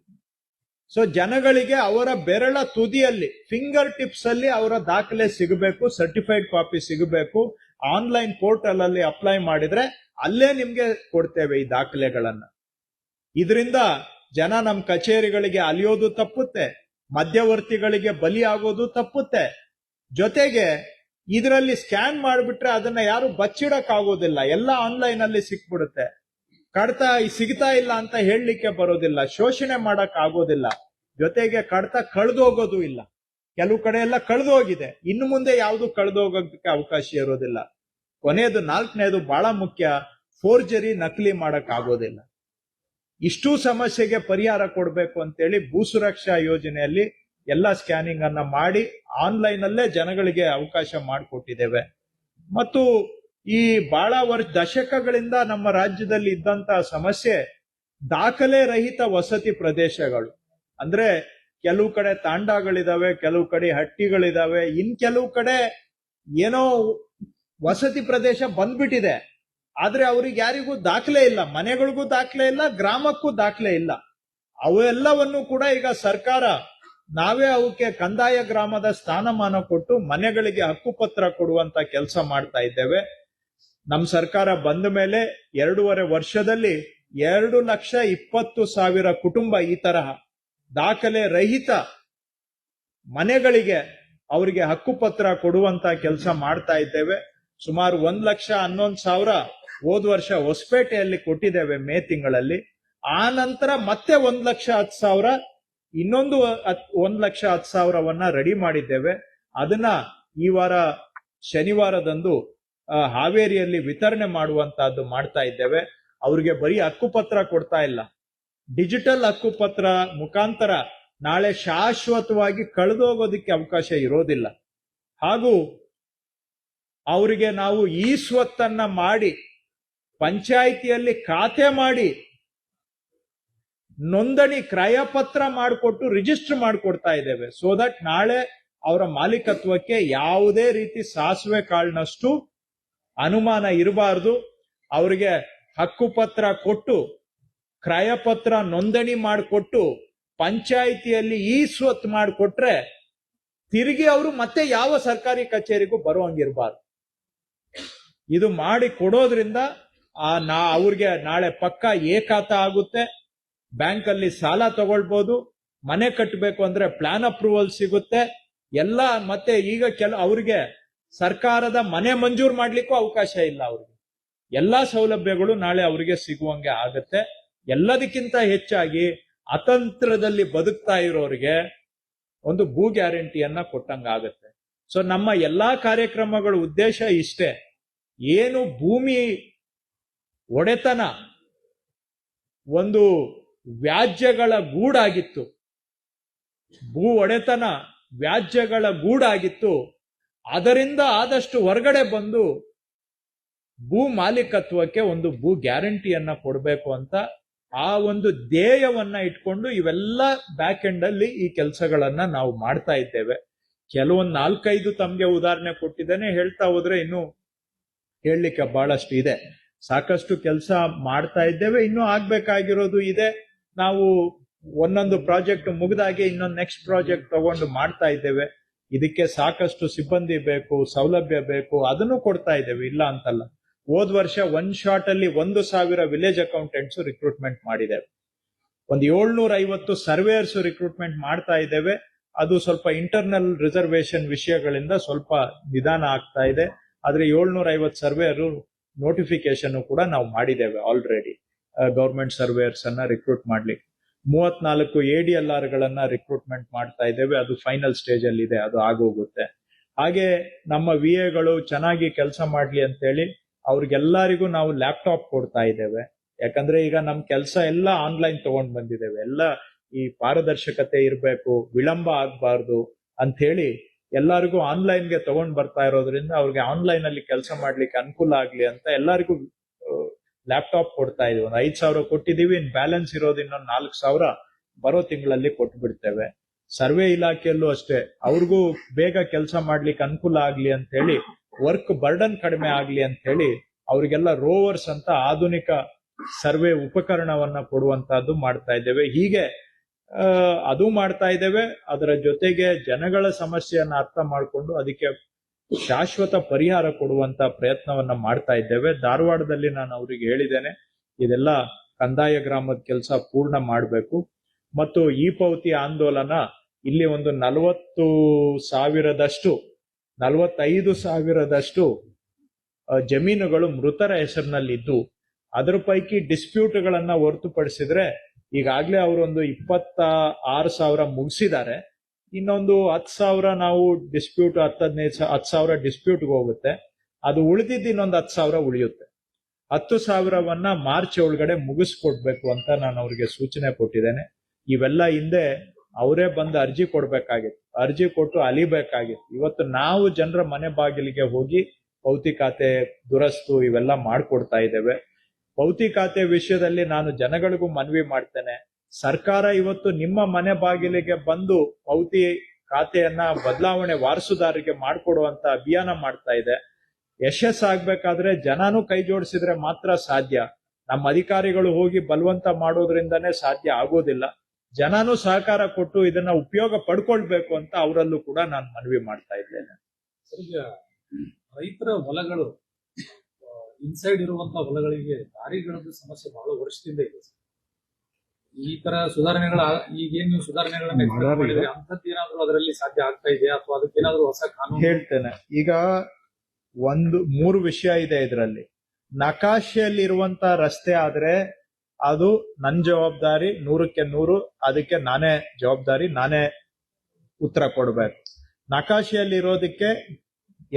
S1: ಸೊ ಜನಗಳಿಗೆ ಅವರ ಬೆರಳ ತುದಿಯಲ್ಲಿ, ಫಿಂಗರ್ ಟಿಪ್ಸ್ ಅಲ್ಲಿ ಅವರ ದಾಖಲೆ ಸಿಗಬೇಕು, ಸರ್ಟಿಫೈಡ್ ಕಾಪಿ ಸಿಗಬೇಕು. ಆನ್ಲೈನ್ ಪೋರ್ಟಲ್ ಅಲ್ಲಿ ಅಪ್ಲೈ ಮಾಡಿದ್ರೆ ಅಲ್ಲೇ ನಿಮ್ಗೆ ಕೊಡ್ತೇವೆ ಈ ದಾಖಲೆಗಳನ್ನ. ಇದರಿಂದ ಜನ ನಮ್ಮ ಕಚೇರಿಗಳಿಗೆ ಅಲಿಯೋದು ತಪ್ಪುತ್ತೆ, ಮಧ್ಯವರ್ತಿಗಳಿಗೆ ಬಲಿ ಆಗೋದು ತಪ್ಪುತ್ತೆ. ಜೊತೆಗೆ ಇದರಲ್ಲಿ ಸ್ಕ್ಯಾನ್ ಮಾಡಿಬಿಟ್ರೆ ಅದನ್ನ ಯಾರು ಬಚ್ಚಿಡಕ್ ಆಗೋದಿಲ್ಲ, ಎಲ್ಲ ಆನ್ಲೈನ್ ಅಲ್ಲಿ ಸಿಕ್ಬಿಡುತ್ತೆ. ಕಡತ ಸಿಗ್ತಾ ಇಲ್ಲ ಅಂತ ಹೇಳಲಿಕ್ಕೆ ಬರೋದಿಲ್ಲ, ಶೋಷಣೆ ಮಾಡಕ್ ಆಗೋದಿಲ್ಲ. ಜೊತೆಗೆ ಕಡತ ಕಳೆದೋಗೋದು ಇಲ್ಲ, ಕೆಲವು ಕಡೆ ಎಲ್ಲ ಕಳೆದೋಗಿದೆ, ಇನ್ನು ಮುಂದೆ ಯಾವುದು ಕಳೆದೋಗೋದಕ್ಕೆ ಅವಕಾಶ ಇರೋದಿಲ್ಲ. ಕೊನೆಯದು 4ನೇದು ಬಹಳ ಮುಖ್ಯ, ಫೋರ್ಜರಿ, ನಕಲಿ ಮಾಡಕ್ ಆಗೋದಿಲ್ಲ. ಇಷ್ಟೂ ಸಮಸ್ಯೆಗೆ ಪರಿಹಾರ ಕೊಡಬೇಕು ಅಂತೇಳಿ ಭೂ ಸುರಕ್ಷಾ ಯೋಜನೆಯಲ್ಲಿ ಎಲ್ಲ ಸ್ಕ್ಯಾನಿಂಗ್ ಅನ್ನ ಮಾಡಿ ಆನ್ಲೈನ್ ಅಲ್ಲೇ ಜನಗಳಿಗೆ ಅವಕಾಶ ಮಾಡಿಕೊಟ್ಟಿದ್ದೇವೆ. ಮತ್ತು ಈ ಬಹಳ ದಶಕಗಳಿಂದ ನಮ್ಮ ರಾಜ್ಯದಲ್ಲಿ ಇದ್ದಂತಹ ಸಮಸ್ಯೆ ದಾಖಲೆ ರಹಿತ ವಸತಿ ಪ್ರದೇಶಗಳು. ಅಂದ್ರೆ ಕೆಲವು ಕಡೆ ತಾಂಡಗಳಿದಾವೆ, ಕೆಲವು ಕಡೆ ಹಟ್ಟಿಗಳಿದಾವೆ, ಇನ್ ಕೆಲವು ಕಡೆ ಏನೋ ವಸತಿ ಪ್ರದೇಶ ಬಂದ್ಬಿಟ್ಟಿದೆ, ಆದ್ರೆ ಅವ್ರಿಗೆ ಯಾರಿಗೂ ದಾಖಲೆ ಇಲ್ಲ, ಮನೆಗಳಿಗೂ ದಾಖಲೆ ಇಲ್ಲ, ಗ್ರಾಮಕ್ಕೂ ದಾಖಲೆ ಇಲ್ಲ. ಅವೆಲ್ಲವನ್ನು ಕೂಡ ಈಗ ಸರ್ಕಾರ ನಾವೇ ಅವಕ್ಕೆ ಕಂದಾಯ ಗ್ರಾಮದ ಸ್ಥಾನಮಾನ ಕೊಟ್ಟು ಮನೆಗಳಿಗೆ ಹಕ್ಕುಪತ್ರ ಕೊಡುವಂತ ಕೆಲಸ ಮಾಡ್ತಾ ಇದ್ದೇವೆ. ನಮ್ಮ ಸರ್ಕಾರ ಬಂದ ಮೇಲೆ 2.5 ವರ್ಷದಲ್ಲಿ 2,20,000 ಕುಟುಂಬ ಈ ತರಹ ದಾಖಲೆ ರಹಿತ ಮನೆಗಳಿಗೆ ಅವರಿಗೆ ಹಕ್ಕುಪತ್ರ ಕೊಡುವಂತ ಕೆಲಸ ಮಾಡ್ತಾ ಇದ್ದೇವೆ. ಸುಮಾರು 1,11,000 ಹೋದ ವರ್ಷ ಹೊಸಪೇಟೆಯಲ್ಲಿ ಕೊಟ್ಟಿದ್ದೇವೆ ಮೇ ತಿಂಗಳಲ್ಲಿ. ಆ ನಂತರ ಮತ್ತೆ 1,10,000 ಇನ್ನೊಂದು 1,10,000 ರೆಡಿ ಮಾಡಿದ್ದೇವೆ. ಅದನ್ನ ಈ ವಾರ ಶನಿವಾರದಂದು ಹಾವೇರಿಯಲ್ಲಿ ವಿತರಣೆ ಮಾಡುವಂತಹದ್ದು ಮಾಡ್ತಾ ಇದ್ದೇವೆ. ಅವ್ರಿಗೆ ಬರೀ ಹಕ್ಕುಪತ್ರ ಕೊಡ್ತಾ ಇಲ್ಲ, ಡಿಜಿಟಲ್ ಹಕ್ಕುಪತ್ರ ಮುಖಾಂತರ ನಾಳೆ ಶಾಶ್ವತವಾಗಿ ಕಳೆದೋಗೋದಕ್ಕೆ ಅವಕಾಶ ಇರೋದಿಲ್ಲ. ಹಾಗೂ ಅವರಿಗೆ ನಾವು ಈ ಸ್ವತ್ತನ್ನ ಮಾಡಿ ಪಂಚಾಯಿತಿಯಲ್ಲಿ ಖಾತೆ ಮಾಡಿ ನೋಂದಣಿ ಕ್ರಯಪತ್ರ ಮಾಡಿಕೊಟ್ಟು ರಿಜಿಸ್ಟರ್ ಮಾಡಿಕೊಡ್ತಾ ಇದ್ದೇವೆ. ಸೋ ದಟ್ ನಾಳೆ ಅವರ ಮಾಲೀಕತ್ವಕ್ಕೆ ಯಾವುದೇ ರೀತಿ ಸಾಸಿವೆ ಕಾಳಿನಷ್ಟು ಅನುಮಾನ ಇರಬಾರದು. ಅವರಿಗೆ ಹಕ್ಕುಪತ್ರ ಕೊಟ್ಟು ಕ್ರಯಪತ್ರ ನೋಂದಣಿ ಮಾಡಿಕೊಟ್ಟು ಪಂಚಾಯಿತಿಯಲ್ಲಿ ಈ ಸ್ವತ್ತು ಮಾಡಿಕೊಟ್ರೆ ತಿರುಗಿ ಅವರು ಮತ್ತೆ ಯಾವ ಸರ್ಕಾರಿ ಕಚೇರಿಗೂ ಬರುವಂಗಿರಬಾರ್ದು. ಇದು ಮಾಡಿ ಕೊಡೋದ್ರಿಂದ ಅವ್ರಿಗೆ ನಾಳೆ ಪಕ್ಕ ಏಕಾತ ಆಗುತ್ತೆ. ಬ್ಯಾಂಕ್ ಅಲ್ಲಿ ಸಾಲ ತಗೊಳ್ಬಹುದು, ಮನೆ ಕಟ್ಟಬೇಕು ಅಂದ್ರೆ ಪ್ಲಾನ್ ಅಪ್ರೂವಲ್ ಸಿಗುತ್ತೆ ಎಲ್ಲ. ಮತ್ತೆ ಈಗ ಅವ್ರಿಗೆ ಸರ್ಕಾರದ ಮನೆ ಮಂಜೂರು ಮಾಡ್ಲಿಕ್ಕೂ ಅವಕಾಶ ಇಲ್ಲ. ಅವ್ರಿಗೆ ಎಲ್ಲಾ ಸೌಲಭ್ಯಗಳು ನಾಳೆ ಅವರಿಗೆ ಸಿಗುವಂಗೆ ಆಗತ್ತೆ. ಎಲ್ಲದಕ್ಕಿಂತ ಹೆಚ್ಚಾಗಿ ಅತಂತ್ರದಲ್ಲಿ ಬದುಕ್ತಾ ಇರೋರಿಗೆ ಒಂದು ಭೂ ಗ್ಯಾರಂಟಿಯನ್ನ ಕೊಟ್ಟಂಗಾಗತ್ತೆ. ಸೊ ನಮ್ಮ ಎಲ್ಲಾ ಕಾರ್ಯಕ್ರಮಗಳ ಉದ್ದೇಶ ಇಷ್ಟೇ. ಏನು ಭೂಮಿ ಒಡೆತನ ಒಂದು ವ್ಯಾಜ್ಯಗಳ ಗೂಡಾಗಿತ್ತು, ಭೂ ಒಡೆತನ ವ್ಯಾಜ್ಯಗಳ ಗೂಡಾಗಿತ್ತು, ಅದರಿಂದ ಆದಷ್ಟು ಹೊರಗಡೆ ಬಂದು ಭೂ ಮಾಲೀಕತ್ವಕ್ಕೆ ಒಂದು ಭೂ ಗ್ಯಾರಂಟಿಯನ್ನ ಕೊಡಬೇಕು ಅಂತ ಆ ಒಂದು ಧ್ಯೇಯವನ್ನ ಇಟ್ಕೊಂಡು ಇವೆಲ್ಲ ಬ್ಯಾಕ್ ಎಂಡ್ ಅಲ್ಲಿ ಈ ಕೆಲಸಗಳನ್ನ ನಾವು ಮಾಡ್ತಾ ಇದ್ದೇವೆ. ಕೆಲವೊಂದು 4-5 ತಮ್ಗೆ ಉದಾಹರಣೆ ಕೊಟ್ಟಿದ್ದೇನೆ. ಹೇಳ್ತಾ ಹೋದ್ರೆ ಇನ್ನು ಹೇಳಲಿಕ್ಕೆ ಬಹಳಷ್ಟು ಇದೆ. ಸಾಕಷ್ಟು ಕೆಲಸ ಮಾಡ್ತಾ ಇದ್ದೇವೆ, ಇನ್ನೂ ಆಗ್ಬೇಕಾಗಿರೋದು ಇದೆ. ನಾವು ಒಂದೊಂದು ಪ್ರಾಜೆಕ್ಟ್ ಮುಗಿದಾಗೆ ಇನ್ನೊಂದು ನೆಕ್ಸ್ಟ್ ಪ್ರಾಜೆಕ್ಟ್ ತಗೊಂಡು ಮಾಡ್ತಾ ಇದ್ದೇವೆ. ಇದಕ್ಕೆ ಸಾಕಷ್ಟು ಸಿಬ್ಬಂದಿ ಬೇಕು, ಸೌಲಭ್ಯ ಬೇಕು, ಅದನ್ನು ಕೊಡ್ತಾ ಇದ್ದೇವೆ, ಇಲ್ಲ ಅಂತಲ್ಲ. ಹೋದ್ ವರ್ಷ 1 ಶಾಟ್ ಅಲ್ಲಿ 1,000 ವಿಲೇಜ್ ಅಕೌಂಟೆಂಟ್ಸ್ ರಿಕ್ರೂಟ್ಮೆಂಟ್ ಮಾಡಿದ್ದೇವೆ. ಒಂದು 750 ಸರ್ವೇಯರ್ಸ್ ರಿಕ್ರೂಟ್ಮೆಂಟ್ ಮಾಡ್ತಾ ಇದ್ದೇವೆ. ಅದು ಸ್ವಲ್ಪ ಇಂಟರ್ನಲ್ ರಿಸರ್ವೇಶನ್ ವಿಷಯಗಳಿಂದ ಸ್ವಲ್ಪ ನಿಧಾನ ಆಗ್ತಾ ಇದೆ. ಆದ್ರೆ 750 ಸರ್ವೇಯರ್ ನೋಟಿಫಿಕೇಶನ್ ಕೂಡ ನಾವು ಮಾಡಿದ್ದೇವೆ ಆಲ್ರೆಡಿ. ಗವರ್ಮೆಂಟ್ ಸರ್ವೇಯರ್ಸ್ ಅನ್ನ ರಿಕ್ರೂಟ್ ಮಾಡ್ಲಿಕ್ಕೆ 34 ADLR ಗಳನ್ನ ರಿಕ್ರೂಟ್ಮೆಂಟ್ ಮಾಡ್ತಾ ಇದ್ದೇವೆ. ಅದು ಫೈನಲ್ ಸ್ಟೇಜ್ ಅಲ್ಲಿ ಇದೆ, ಅದು ಆಗೋಗುತ್ತೆ. ಹಾಗೆ ನಮ್ಮ VAಗಳು ಚೆನ್ನಾಗಿ ಕೆಲಸ ಮಾಡ್ಲಿ ಅಂತೇಳಿ ಅವ್ರಿಗೆಲ್ಲರಿಗೂ ನಾವು ಲ್ಯಾಪ್ಟಾಪ್ ಕೊಡ್ತಾ ಇದ್ದೇವೆ. ಯಾಕಂದ್ರೆ ಈಗ ನಮ್ ಕೆಲಸ ಎಲ್ಲ ಆನ್ಲೈನ್ ತಗೊಂಡ್ ಬಂದಿದ್ದೇವೆ. ಎಲ್ಲ ಈ ಪಾರದರ್ಶಕತೆ ಇರಬೇಕು, ವಿಳಂಬ ಆಗ್ಬಾರ್ದು ಅಂತ ಹೇಳಿ ಎಲ್ಲರಿಗೂ ಆನ್ಲೈನ್ಗೆ ತಗೊಂಡ್ ಬರ್ತಾ ಇರೋದ್ರಿಂದ ಅವ್ರಿಗೆ ಆನ್ಲೈನ್ ಅಲ್ಲಿ ಕೆಲಸ ಮಾಡ್ಲಿಕ್ಕೆ ಅನುಕೂಲ ಆಗ್ಲಿ ಅಂತ ಎಲ್ಲರಿಗೂ ಲ್ಯಾಪ್ಟಾಪ್ ಕೊಡ್ತಾ ಇದೀವಿ. ಒಂದು 5,000 ಕೊಟ್ಟಿದೀವಿ. ಇನ್ ಬ್ಯಾಲೆನ್ಸ್ ಇರೋದು ಇನ್ನೊಂದು 4,000 ಬರೋ ತಿಂಗಳಲ್ಲಿ ಕೊಟ್ಟು ಬಿಡ್ತೇವೆ. ಸರ್ವೆ ಇಲಾಖೆಯಲ್ಲೂ ಅಷ್ಟೇ, ಅವ್ರಿಗೂ ಬೇಗ ಕೆಲಸ ಮಾಡ್ಲಿಕ್ಕೆ ಅನುಕೂಲ ಆಗ್ಲಿ ಅಂತ ಹೇಳಿ, ವರ್ಕ್ ಬರ್ಡನ್ ಕಡಿಮೆ ಆಗ್ಲಿ ಅಂತ ಹೇಳಿ ಅವ್ರಿಗೆಲ್ಲ ರೋವರ್ಸ್ ಅಂತ ಆಧುನಿಕ ಸರ್ವೆ ಉಪಕರಣವನ್ನ ಕೊಡುವಂತಹದ್ದು ಮಾಡ್ತಾ ಇದ್ದೇವೆ. ಹೀಗೆ ಅದು ಮಾಡ್ತಾ ಇದ್ದೇವೆ. ಅದರ ಜೊತೆಗೆ ಜನಗಳ ಸಮಸ್ಯೆಯನ್ನ ಅರ್ಥ ಮಾಡಿಕೊಂಡು ಅದಕ್ಕೆ ಶಾಶ್ವತ ಪರಿಹಾರ ಕೊಡುವಂತ ಪ್ರಯತ್ನವನ್ನ ಮಾಡ್ತಾ ಇದ್ದೇವೆ. ಧಾರವಾಡದಲ್ಲಿ ನಾನು ಅವರಿಗೆ ಹೇಳಿದ್ದೇನೆ, ಇದೆಲ್ಲ ಕಂದಾಯ ಗ್ರಾಮದ ಕೆಲಸ ಪೂರ್ಣ ಮಾಡಬೇಕು. ಮತ್ತು ಈ ಪೌತಿ ಆಂದೋಲನ ಇಲ್ಲಿ ಒಂದು 45,000 ಜಮೀನುಗಳು ಮೃತರ ಹೆಸರಿನಲ್ಲಿದ್ದು, ಅದರ ಪೈಕಿ ಡಿಸ್ಪ್ಯೂಟ್ಗಳನ್ನ ಹೊರತುಪಡಿಸಿದ್ರೆ ಈಗಾಗಲೇ ಅವರೊಂದು 26,000 ಮುಗಿಸಿದ್ದಾರೆ. ಇನ್ನೊಂದು 10,000 ನಾವು ಡಿಸ್ಪ್ಯೂಟ್ 10,000 ಡಿಸ್ಪ್ಯೂಟ್ಗೆ ಹೋಗುತ್ತೆ. ಅದು ಉಳಿದಿದ್ದು ಇನ್ನೊಂದು 10,000 ಉಳಿಯುತ್ತೆ. 10,000ವನ್ನ ಮಾರ್ಚ್ ಒಳಗಡೆ ಮುಗಿಸ್ಕೊಡ್ಬೇಕು ಅಂತ ನಾನು ಅವ್ರಿಗೆ ಸೂಚನೆ ಕೊಟ್ಟಿದ್ದೇನೆ. ಇವೆಲ್ಲ ಹಿಂದೆ ಅವರೇ ಬಂದು ಅರ್ಜಿ ಕೊಡ್ಬೇಕಾಗಿತ್ತು, ಅರ್ಜಿ ಕೊಟ್ಟು ಅಲಿಬೇಕಾಗಿತ್ತು. ಇವತ್ತು ನಾವು ಜನರ ಮನೆ ಬಾಗಿಲಿಗೆ ಹೋಗಿ ಪೌತಿ ಖಾತೆ ದುರಸ್ತು ಇವೆಲ್ಲ ಮಾಡ್ಕೊಡ್ತಾ ಇದ್ದೇವೆ. ಪೌತಿ ಖಾತೆ ವಿಷಯದಲ್ಲಿ ನಾನು ಜನಗಳಿಗೂ ಮನವಿ ಮಾಡ್ತೇನೆ, ಸರ್ಕಾರ ಇವತ್ತು ನಿಮ್ಮ ಮನೆ ಬಾಗಿಲಿಗೆ ಬಂದು ಪೌತಿ ಖಾತೆಯನ್ನ ಬದಲಾವಣೆ ವಾರಸುದಾರರಿಗೆ ಮಾಡಿಕೊಡುವಂತ ಅಭಿಯಾನ ಮಾಡ್ತಾ ಇದೆ. ಯಶಸ್ಸಾಗ್ಬೇಕಾದ್ರೆ ಜನನೂ ಕೈ ಜೋಡಿಸಿದ್ರೆ ಮಾತ್ರ ಸಾಧ್ಯ. ನಮ್ಮ ಅಧಿಕಾರಿಗಳು ಹೋಗಿ ಬಲವಂತ ಮಾಡೋದ್ರಿಂದನೇ ಸಾಧ್ಯ ಆಗೋದಿಲ್ಲ. ಜನನೂ ಸಹಕಾರ ಕೊಟ್ಟು ಇದನ್ನ ಉಪಯೋಗ ಪಡ್ಕೊಳ್ಬೇಕು ಅಂತ ಅವರಲ್ಲೂ ಕೂಡ ನಾನು ಮನವಿ ಮಾಡ್ತಾ ಇದ್ದೇನೆ.
S2: ರೈತರ ಹೊಲಗಳು ಇನ್ಸೈಡ್ ಇರುವಂತಹ ಹೊಲಗಳಿಗೆ ದಾರಿಗಳದ್ದು ಸಮಸ್ಯೆ ಬಹಳ ವರ್ಷದಿಂದ ಇದೆ ಸರ್. ಈ ತರ ಸುಧಾರಣೆಗಳ ಈಗೇನು ನೀವು ಸುಧಾರಣೆಗಳನ್ನ expect ಮಾಡಿದ್ರೆ ಅಂತದ್ದು ಏನಾದ್ರು ಅದರಲ್ಲಿ ಸಾಧ್ಯ ಆಗ್ತಾ ಇದೆಯಾ ಅಥವಾ ಅದಕ್ಕೇನಾದ್ರು ಹೊಸ ಕಾನೂನು?
S1: ಹೇಳ್ತೇನೆ. ಈಗ 3 ವಿಷಯ ಇದೆ ಇದರಲ್ಲಿ. ನಕಾಶೆಯಲ್ಲಿರುವಂತ ರಸ್ತೆ ಆದ್ರೆ ಅದು ನನ್ ಜವಾಬ್ದಾರಿ 100ಕ್ಕೆ 100, ಅದಕ್ಕೆ ನಾನೇ ಜವಾಬ್ದಾರಿ, ನಾನೇ ಉತ್ತರ ಕೊಡ್ಬೇಕು. ನಕಾಶೆಯಲ್ಲಿ ಇರೋದಕ್ಕೆ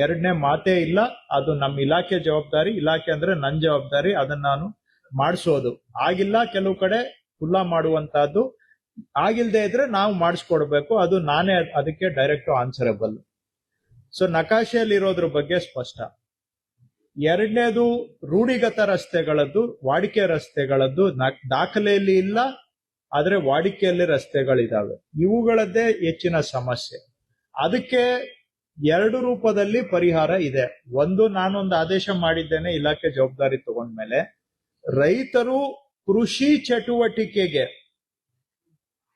S1: ಎರಡನೇ ಮಾತೇ ಇಲ್ಲ, ಅದು ನಮ್ಮ ಇಲಾಖೆ ಜವಾಬ್ದಾರಿ. ಇಲಾಖೆ ಅಂದ್ರೆ ನನ್ ಜವಾಬ್ದಾರಿ, ಅದನ್ನ ನಾನು ಮಾಡಿಸೋದು. ಆಗಿಲ್ಲ ಕೆಲವು ಕಡೆ ಖುಲ್ಲಾ ಮಾಡುವಂತಹದ್ದು, ಆಗಿಲ್ದೇ ಇದ್ರೆ ನಾವು ಮಾಡಿಸ್ಕೊಡ್ಬೇಕು, ಅದು ನಾನೇ ಅದಕ್ಕೆ ಡೈರೆಕ್ಟ್ ಆನ್ಸರಬಲ್. ಸೊ ನಕಾಶೆಯಲ್ಲಿ ಇರೋದ್ರ ಬಗ್ಗೆ ಸ್ಪಷ್ಟ. ಎರಡನೇದು ರೂಢಿಗತ ರಸ್ತೆಗಳದ್ದು, ವಾಡಿಕೆ ರಸ್ತೆಗಳದ್ದು ದಾಖಲೆಯಲ್ಲಿ ಇಲ್ಲ, ಆದ್ರೆ ವಾಡಿಕೆಯಲ್ಲಿ ರಸ್ತೆಗಳಿದಾವೆ. ಇವುಗಳದ್ದೇ ಹೆಚ್ಚಿನ ಸಮಸ್ಯೆ. ಅದಕ್ಕೆ 2 ರೂಪದಲ್ಲಿ ಪರಿಹಾರ ಇದೆ. ಒಂದು, ನಾನೊಂದು ಆದೇಶ ಮಾಡಿದ್ದೇನೆ ಇಲಾಖೆ ಜವಾಬ್ದಾರಿ ತಗೊಂಡ್ಮೇಲೆ, ರೈತರು ಕೃಷಿ ಚಟುವಟಿಕೆಗೆ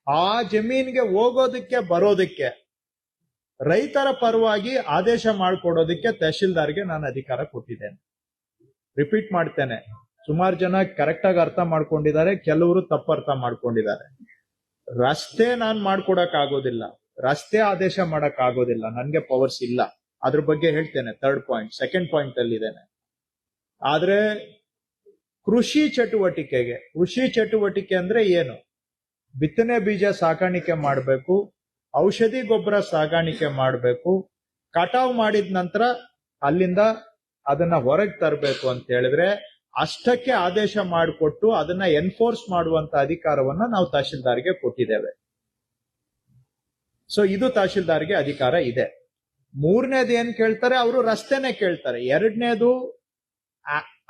S1: ಆ ಜಮೀನಿಗೆ ಹೋಗೋದಕ್ಕೆ ಬರೋದಕ್ಕೆ ರೈತರ ಪರವಾಗಿ ಆದೇಶ ಮಾಡಿಕೊಡೋದಕ್ಕೆ ತಹಶೀಲ್ದಾರ್ಗೆ ನಾನು ಅಧಿಕಾರ ಕೊಟ್ಟಿದ್ದೇನೆ. ರಿಪೀಟ್ ಮಾಡ್ತೇನೆ, ಸುಮಾರು ಜನ ಕರೆಕ್ಟ್ ಆಗಿ ಅರ್ಥ ಮಾಡ್ಕೊಂಡಿದ್ದಾರೆ, ಕೆಲವರು ತಪ್ಪರ್ಥ ಮಾಡ್ಕೊಂಡಿದ್ದಾರೆ. ರಸ್ತೆ ನಾನ್ ಮಾಡ್ಕೊಡಕ್ ಆಗೋದಿಲ್ಲ, ರಸ್ತೆ ಆದೇಶ ಮಾಡಕ್ ಆಗೋದಿಲ್ಲ, ನನ್ಗೆ ಪವರ್ಸ್ ಇಲ್ಲ. ಅದ್ರ ಬಗ್ಗೆ ಹೇಳ್ತೇನೆ. 3rd ಪಾಯಿಂಟ್, 2nd ಪಾಯಿಂಟ್ ಅಲ್ಲಿ ಇದ್ದೇನೆ. ಆದ್ರೆ ಕೃಷಿ ಚಟುವಟಿಕೆ ಅಂದ್ರೆ ಏನು? ಬಿತ್ತನೆ ಬೀಜ ಸಾಗಾಣಿಕೆ ಮಾಡಬೇಕು, ಔಷಧಿ ಗೊಬ್ಬರ ಸಾಗಾಣಿಕೆ ಮಾಡಬೇಕು, ಕಟಾವ್ ಮಾಡಿದ ನಂತರ ಅಲ್ಲಿಂದ ಅದನ್ನ ಹೊರಗೆ ತರಬೇಕು ಅಂತ ಹೇಳಿದ್ರೆ ಅಷ್ಟಕ್ಕೆ ಆದೇಶ ಮಾಡಿಕೊಟ್ಟು ಅದನ್ನ ಎನ್ಫೋರ್ಸ್ ಮಾಡುವಂತ ಅಧಿಕಾರವನ್ನ ನಾವು ತಹಶೀಲ್ದಾರ್ಗೆ ಕೊಟ್ಟಿದ್ದೇವೆ. ಸೊ ಇದು ತಹಶೀಲ್ದಾರ್ಗೆ ಅಧಿಕಾರ ಇದೆ. 3ನೇದು ಏನ್ ಕೇಳ್ತಾರೆ, ಅವರು ರಸ್ತೆನೆ ಕೇಳ್ತಾರೆ. 2ನೇದು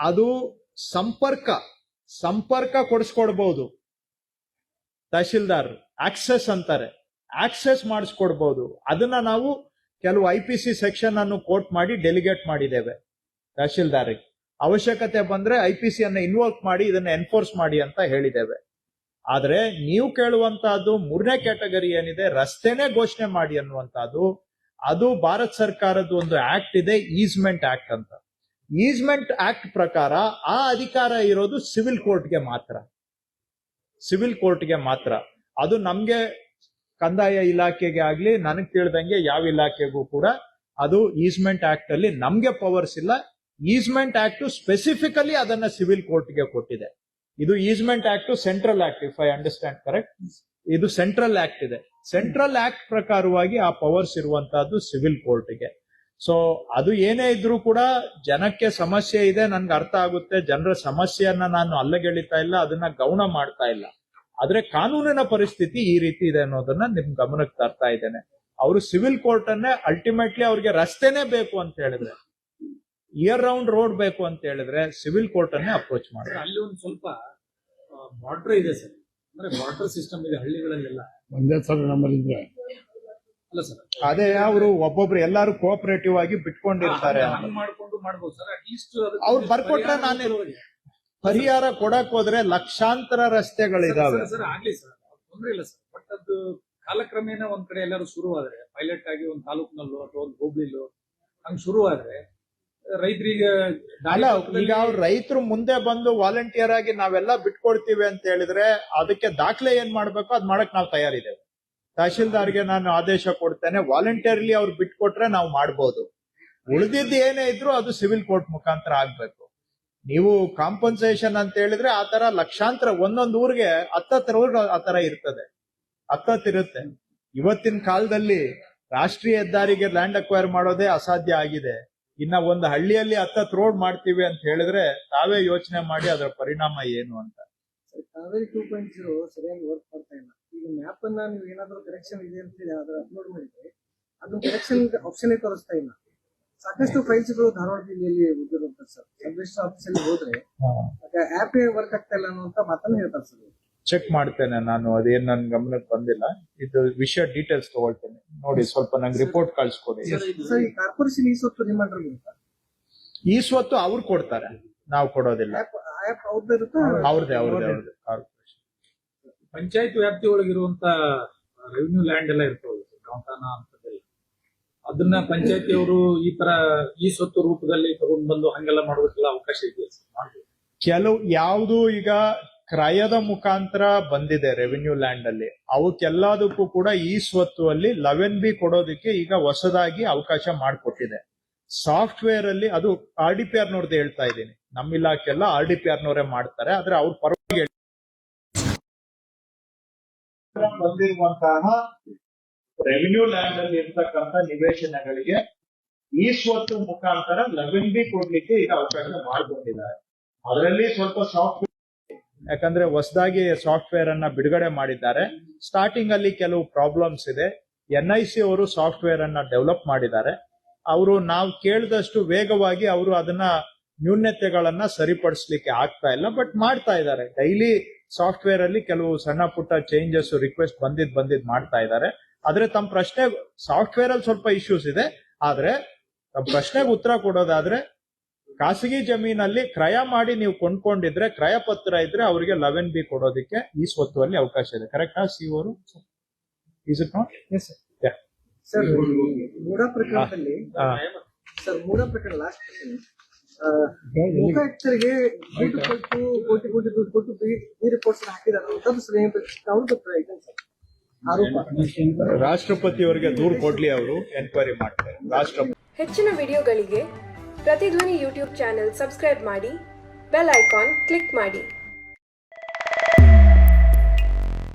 S1: ಅದು ಸಂಪರ್ಕ ಕೊಡಿಸ್ಕೊಡ್ಬಹುದು. ತಹಶೀಲ್ದಾರ್ ಆಕ್ಸೆಸ್ ಅಂತಾರೆ, ಆಕ್ಸೆಸ್ ಮಾಡಿಸ್ಕೊಡ್ಬಹುದು. ಅದನ್ನ ನಾವು ಕೆಲವು IPC ಸೆಕ್ಷನ್ ಅನ್ನು ಕೋಟ್ ಮಾಡಿ ಡೆಲಿಗೇಟ್ ಮಾಡಿದ್ದೇವೆ ತಹಶೀಲ್ದಾರ್ಗೆ. ಅವಶ್ಯಕತೆ ಬಂದ್ರೆ IPC ಅನ್ನ ಇನ್ವೋಕ್ ಮಾಡಿ ಇದನ್ನ ಎನ್ಫೋರ್ಸ್ ಮಾಡಿ ಅಂತ ಹೇಳಿದ್ದೇವೆ. ಆದ್ರೆ ನೀವು ಕೇಳುವಂತಹದ್ದು 3ನೇ ಕ್ಯಾಟಗರಿ ಏನಿದೆ, ರಸ್ತೆನೇ ಘೋಷಣೆ ಮಾಡಿ ಅನ್ನುವಂತಹದ್ದು, ಅದು ಭಾರತ ಸರ್ಕಾರದ ಒಂದು ಆಕ್ಟ್ ಇದೆ, ಈಸ್ಮೆಂಟ್ ಆಕ್ಟ್ ಅಂತ. ಈಸ್ಮೆಂಟ್ ಆಕ್ಟ್ ಪ್ರಕಾರ ಆ ಅಧಿಕಾರ ಇರೋದು ಸಿವಿಲ್ ಕೋರ್ಟ್ಗೆ ಮಾತ್ರ. ಅದು ನಮ್ಗೆ ಕಂದಾಯ ಇಲಾಖೆಗೆ ಆಗ್ಲಿ, ನನಗ್ ತಿಳಿದಂಗೆ ಯಾವ ಇಲಾಖೆಗೂ ಕೂಡ ಅದು ಈಸ್ಮೆಂಟ್ ಆಕ್ಟ್ ಅಲ್ಲಿ ನಮ್ಗೆ ಪವರ್ಸ್ ಇಲ್ಲ. ಈಸ್ಮೆಂಟ್ ಆಕ್ಟ್ ಸ್ಪೆಸಿಫಿಕಲಿ ಅದನ್ನ ಸಿವಿಲ್ ಕೋರ್ಟ್ಗೆ ಕೊಟ್ಟಿದೆ. ಇದು easement act central act, if I understand correct. ಇದು ಸೆಂಟ್ರಲ್ ಆಕ್ಟ್ ಇದೆ. ಸೆಂಟ್ರಲ್ ಆಕ್ಟ್ ಪ್ರಕಾರವಾಗಿ ಆ ಪವರ್ಸ್ ಇರುವಂತಹದ್ದು ಸಿವಿಲ್ ಕೋರ್ಟ್ಗೆ. ಸೊ ಅದು ಏನೇ ಇದ್ರೂ ಕೂಡ ಜನಕ್ಕೆ ಸಮಸ್ಯೆ ಇದೆ, ನನ್ಗೆ ಅರ್ಥ ಆಗುತ್ತೆ. ಜನರ ಸಮಸ್ಯೆಯನ್ನ ನಾನು ಅಲ್ಲಗೆಳಿತಾ ಇಲ್ಲ, ಅದನ್ನ ಗೌಣ ಮಾಡ್ತಾ ಇಲ್ಲ. ಆದ್ರೆ ಕಾನೂನಿನ ಪರಿಸ್ಥಿತಿ ಈ ರೀತಿ ಇದೆ ಅನ್ನೋದನ್ನ ನಿಮ್ ಗಮನಕ್ಕೆ ತರ್ತಾ ಇದ್ದೇನೆ. ಅವರು ಸಿವಿಲ್ ಕೋರ್ಟ್ ಅನ್ನೇ ಅಲ್ಟಿಮೇಟ್ಲಿ ಅವ್ರಿಗೆ ರಸ್ತೆನೇ ಬೇಕು ಅಂತ ಹೇಳಿದ್ರೆ, ಇಯರ್ ರೌಂಡ್ ರೋಡ್ ಬೇಕು ಅಂತ ಹೇಳಿದ್ರೆ ಸಿವಿಲ್ ಕೋರ್ಟ್ ಅನ್ನೇ ಅಪ್ರೋಚ್ ಮಾಡ್ತಾರೆ.
S2: ಅಲ್ಲಿ ಒಂದು ಸ್ವಲ್ಪ ಬಾರ್ಡರ್ ಇದೆ ಸರ್, ಅಂದ್ರೆ ಬಾರ್ಡರ್ ಸಿಸ್ಟಮ್ ಇದೆ ಹಳ್ಳಿಗಳಲ್ಲೆಲ್ಲ.
S3: ಒಂದೇ ಸಲ ನಮ್ಮಲ್ಲಿದ್ರೆ
S2: ಅಲ್ಲ ಸರ್,
S1: ಅದೇ ಅವರು ಒಬ್ಬೊಬ್ರು ಎಲ್ಲಾರು ಕೋಆಪರೇಟಿವ್ ಆಗಿ ಬಿಟ್ಕೊಂಡಿರ್ತಾರೆ.
S2: ಮಾಡ್ಕೊಂಡು ಮಾಡ್ಬೋದು ಸರ್. ಅಟ್ಲೀಸ್ಟ್
S1: ಅವ್ರು ಬರ್ಕೊಟ್ರೆ ನಾನೇ ಪರಿಹಾರ ಕೊಡಕ್ ಹೋದ್ರೆ ಲಕ್ಷಾಂತರ ರಸ್ತೆಗಳಿದಾವೆ.
S2: ಸರ್ ಆಗ್ಲಿ ಸರ್, ತೊಂದ್ರೆ ಇಲ್ಲ ಸರ್. ಬಟ್ ಅದು ಕಾಲಕ್ರಮೇಣ ಒಂದ್ ಕಡೆ ಎಲ್ಲರೂ ಶುರುವಾದ್ರೆ, ಪೈಲಟ್ ಆಗಿ ಒಂದು ತಾಲೂಕಿನಲ್ಲೋ ಅಥವಾ ಒಂದು ಹೋಬ್ಳಿಲೋ ಹಂಗ್ ಶುರುವಾದ್ರೆ ರೈತರಿಗೆ
S1: ಅಲ್ಲ, ಈಗ ಅವ್ರು ರೈತರು ಮುಂದೆ ಬಂದು ವಾಲಂಟಿಯರ್ ಆಗಿ ನಾವೆಲ್ಲ ಬಿಟ್ಕೊಡ್ತೀವಿ ಅಂತ ಹೇಳಿದ್ರೆ ಅದಕ್ಕೆ ದಾಖಲೆ ಏನ್ ಮಾಡ್ಬೇಕು ಅದ್ ಮಾಡಕ್ ನಾವು ತಯಾರಿದ್ದೇವೆ. ತಹಶೀಲ್ದಾರ್ಗೆ ನಾನು ಆದೇಶ ಕೊಡ್ತೇನೆ, ವಾಲಂಟಿಯರ್ಲಿ ಅವ್ರು ಬಿಟ್ಕೊಟ್ರೆ ನಾವು ಮಾಡ್ಬೋದು. ಉಳಿದಿದ್ದು ಏನೇ ಇದ್ರು ಅದು ಸಿವಿಲ್ ಕೋರ್ಟ್ ಮುಖಾಂತರ ಆಗ್ಬೇಕು. ನೀವು ಕಾಂಪನ್ಸೇಷನ್ ಅಂತ ಹೇಳಿದ್ರೆ ಆತರ ಲಕ್ಷಾಂತರ, ಒಂದೊಂದು ಊರಿಗೆ 10 ಊರ್ಗೆ ಆತರ ಇರ್ತದೆ, 10 ಇರುತ್ತೆ. ಇವತ್ತಿನ ಕಾಲದಲ್ಲಿ ರಾಷ್ಟ್ರೀಯ ಹೆದ್ದಾರಿಗೆ ಲ್ಯಾಂಡ್ ಅಕ್ವೈರ್ ಮಾಡೋದೇ ಅಸಾಧ್ಯ ಆಗಿದೆ. ಇನ್ನ ಒಂದು ಹಳ್ಳಿಯಲ್ಲಿ 10 ರೋಡ್ ಮಾಡ್ತೀವಿ ಅಂತ ಹೇಳಿದ್ರೆ ತಾವೇ ಯೋಚನೆ ಮಾಡಿ ಅದರ ಪರಿಣಾಮ ಏನು ಅಂತ.
S4: ಕಾವೇರಿ 2.0 ಸರಿಯಾಗಿ ವರ್ಕ್ ಮಾಡ್ತಾ ಇಲ್ಲ. ಈಗ ಮ್ಯಾಪ್ ಅನ್ನ ನೀವು ಏನಾದ್ರು ಕರೆಕ್ಷನ್ ಇದೆ ಅಂತ ಹೇಳಿ ಅದನ್ನ ಅಪ್ಲೋಡ್ ಮಾಡಿದ್ರೆ ಅದು ಕರೆಕ್ಷನ್ ಆಪ್ಷನ್ ತೋರಿಸ್ತಾ ಇಲ್ಲ. ಸಾಕಷ್ಟು ಫೈಲ್ಸ್ಗಳು ಧಾರವಾಡ ಜಿಲ್ಲೆಯಲ್ಲಿ ಉದ್ಯೋಗ ಸರ್. ಸಬ್ ರಿಜಿಸ್ಟರ್ ಆಫೀಸ್ ಅಲ್ಲಿ ಹೋದ್ರೆ ಆಪ್ ವರ್ಕ್ ಆಗ್ತಾ ಇಲ್ಲ ಅನ್ನುವಂತ ಮಾತನ್ನ ಹೇಳ್ತಾರೆ ಸರ್.
S1: ಚೆಕ್ ಮಾಡ್ತೇನೆ ನಾನು, ಅದೇನ್ ನನ್ ಗಮನಕ್ಕೆ ಬಂದಿಲ್ಲ. ಇದು ವಿಷಯ ಡೀಟೇಲ್ಸ್ ತಗೊಳ್ತೇನೆ, ನೋಡಿ ಸ್ವಲ್ಪ ನಂಗೆ ರಿಪೋರ್ಟ್ ಕಳ್ಸಿಕೊಡಿ.
S4: ಸರ್, ಈ ಕಾರ್ಪೊರೇಷನ್ ಈ ಸ್ವತ್ತು ನಿಮ್ಮ
S1: ಈ ಸ್ವತ್ತು ಅವ್ರು ಕೊಡ್ತಾರೆ, ನಾವು ಕೊಡೋದಿಲ್ಲ.
S4: ಆಪ್ ಅವ್ರದ್ದು ಇರುತ್ತೆ,
S1: ಅವ್ರದೇ.
S2: ಪಂಚಾಯತ್ ವ್ಯಾಪ್ತಿ ಒಳಗಿರುವಂತ ರೆವಿನ್ಯೂ ಲ್ಯಾಂಡ್ ಎಲ್ಲ ಇರ್ತವೆ, ಕಾಂತಾನ ಅಂತದೆಲ್ಲ. ಅದನ್ನ ಪಂಚಾಯತಿಯವರು ಈ ಸ್ವತ್ತು ರೂಪದಲ್ಲಿ ತಗೊಂಡ್ ಬಂದು ಹಂಗೆಲ್ಲ ಮಾಡೋದಕ್ಕೆಲ್ಲ ಅವಕಾಶ ಇದೆಯಾ ಸರ್?
S1: ಕೆಲವು ಯಾವುದು ಈಗ ಕ್ರಯದ ಮುಖಾಂತರ ಬಂದಿದೆ ರೆವಿನ್ಯೂ ಲ್ಯಾಂಡ್ ಅಲ್ಲಿ, ಅವಕ್ಕೆಲ್ಲದಕ್ಕೂ ಕೂಡ ಈ ಸ್ವತ್ತು ಅಲ್ಲಿ 11B ಕೊಡೋದಕ್ಕೆ ಈಗ ಹೊಸದಾಗಿ ಅವಕಾಶ ಮಾಡಿಕೊಟ್ಟಿದೆ. ಸಾಫ್ಟ್ವೇರ್ ಅಲ್ಲಿ ಅದು RDPR ನೋಡ್ದೆ ಹೇಳ್ತಾ ಇದ್ದೀನಿ, ನಮ್ಮ ಇಲಾಖೆಲ್ಲ RDPR ನವರೇ ಮಾಡ್ತಾರೆ. ಆದ್ರೆ ಅವ್ರ ಪರವಾಗಿ ಬಂದಿರುವಂತಹ ರೆವಿನ್ಯೂ ಲ್ಯಾಂಡ್ ಅಲ್ಲಿ ಇರ್ತಕ್ಕಂಥ ನಿವೇಶನಗಳಿಗೆ ಈ ಸ್ವತ್ತು ಮುಖಾಂತರ 11B ಕೊಡ್ಲಿಕ್ಕೆ ಈಗ ಅವಕಾಶ ಮಾಡಿಕೊಂಡಿದ್ದಾರೆ. ಅದರಲ್ಲಿ ಸ್ವಲ್ಪ ಸಾಫ್ಟ್ವೇರ್, ಯಾಕಂದ್ರೆ ಹೊಸದಾಗಿ ಸಾಫ್ಟ್ವೇರ್ ಅನ್ನ ಬಿಡುಗಡೆ ಮಾಡಿದ್ದಾರೆ. ಸ್ಟಾರ್ಟಿಂಗ್ ಅಲ್ಲಿ ಕೆಲವು ಪ್ರಾಬ್ಲಮ್ಸ್ ಇದೆ. NIC ಅವರು ಸಾಫ್ಟ್ವೇರ್ ಅನ್ನ ಡೆವಲಪ್ ಮಾಡಿದ್ದಾರೆ. ಅವರು ನಾವು ಕೇಳಿದಷ್ಟು ವೇಗವಾಗಿ ಅವರು ಅದನ್ನ ನ್ಯೂನ್ಯತೆಗಳನ್ನ ಸರಿಪಡಿಸ್ಲಿಕ್ಕೆ ಆಗ್ತಾ ಇಲ್ಲ, ಬಟ್ ಮಾಡ್ತಾ ಇದ್ದಾರೆ. ಡೈಲಿ ಸಾಫ್ಟ್ವೇರ್ ಅಲ್ಲಿ ಕೆಲವು ಸಣ್ಣ ಪುಟ್ಟ ಚೇಂಜಸ್ ರಿಕ್ವೆಸ್ಟ್ ಬಂದಿದ್ ಮಾಡ್ತಾ ಇದ್ದಾರೆ. ಆದ್ರೆ ತಮ್ಮ ಪ್ರಶ್ನೆ, ಸಾಫ್ಟ್ವೇರ್ ಅಲ್ಲಿ ಸ್ವಲ್ಪ ಇಶ್ಯೂಸ್ ಇದೆ. ಆದ್ರೆ ತಮ್ಮ ಪ್ರಶ್ನೆಗೆ ಉತ್ತರ ಕೊಡೋದಾದ್ರೆ, ಖಾಸಗಿ ಜಮೀನಲ್ಲಿ ಕ್ರಯ ಮಾಡಿ ನೀವು ಕೊಂಡ್ಕೊಂಡಿದ್ರೆ, ಕ್ರಯ ಪತ್ರ ಇದ್ರೆ ಅವರಿಗೆ 11B ಕೊಡೋದಕ್ಕೆ ಈ ಸ್ವತ್ತುವಲ್ಲಿ ಅವಕಾಶ ಇದೆ. ಕರೆಕ್ಟಾ ಸಿ ಅವರು? Is it not?
S4: Sir, MUDA ಪ್ರಕರಣದಲ್ಲಿ ಲಾಸ್ಟ್ ಲೋಕಾಯುಕ್ತರಿಗೆ ದುಡ್ಡು ಕೊಟ್ಟು ಕೋಟಿ ದುಡ್ಡು ಕೊಟ್ಟು ಈ ರಿಪೋರ್ಟ್ಸ್ ಹಾಕಿದ್ದಾರೆ ಆರೋಪ.
S1: ರಾಷ್ಟ್ರಪತಿ ಅವರಿಗೆ ದೂರು ಕೊಡ್ಲಿ, ಅವರು ಎನ್ಕ್ವೈರಿ ಮಾಡ್ತಾರೆ. ರಾಷ್ಟ್ರಪತಿ
S3: ಹೆಚ್ಚಿನ ವಿಡಿಯೋಗಳಿಗೆ ಪ್ರತಿಧ್ವನಿ ಯೂಟ್ಯೂಬ್ ಚಾನೆಲ್ ಸಬ್ಸ್ಕ್ರೈಬ್ ಮಾಡಿ, ಬೆಲ್ ಐಕಾನ್ ಕ್ಲಿಕ್ ಮಾಡಿ.